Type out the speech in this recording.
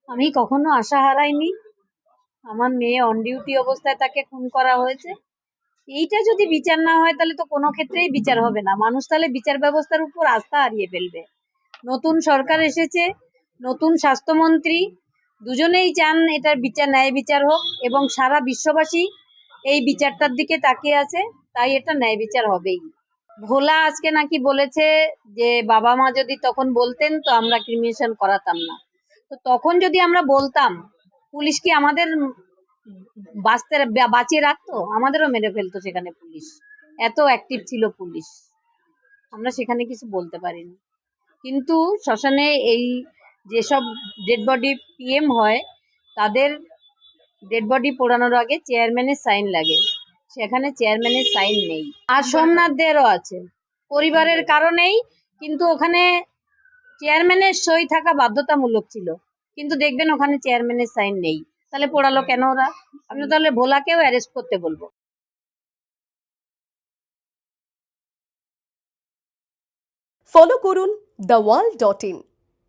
আমি কখনো আশা হারাইনি। আমার মেয়ে অন ডিউটি অবস্থায় তাকে খুন করা হয়েছে। এইটা যদি বিচার না হয় তাহলে তো কোনো ক্ষেত্রেই বিচার হবে না। মানুষ তাহলে বিচার ব্যবস্থার উপর আস্থা হারিয়ে ফেলবে। নতুন সরকার এসেছে, নতুন স্বাস্থ্যমন্ত্রী, দুজনেই চান এটার বিচার, ন্যায় বিচার হোক, এবং সারা বিশ্ববাসী এই বিচারটার দিকে তাকিয়ে আছে। তাই এটা ন্যায় বিচার হবেই। ভোলা আজকে নাকি বলেছে যে বাবা মা যদি তখন বলতেন তো আমরা ক্রিমিনেশন করাতাম না। তো তখন যদি আমরা বলতাম, পুলিশ কি আমাদের বাঁচিয়ে রাখতো? আমাদেরও মেরে ফেলতো সেখানে পুলিশ। এত অ্যাক্টিভ ছিল পুলিশ। আমরা সেখানে কিছু বলতে পারিনি। কিন্তু শ্মশানে এই যেসব ডেড বডি পিএম হয়, তাদের ডেড বডি পোড়ানোর আগে চেয়ারম্যানের সাইন লাগে। সেখানে চেয়ারম্যানের সাইন নেই। আর সোমনাথদেরও আছে পরিবারের কারণেই, কিন্তু ওখানে চেয়ারম্যানের সই থাকা বাধ্যতামূলক ছিল, কিন্তু দেখবেন ওখানে চেয়ারম্যানের সাইন নেই। তাহলে পোড়ালো কেন ওরা? আমি তাহলে ভোলাকেও অ্যারেস্ট করতে বলবো। ফলো করুন দ্য ওয়াল.in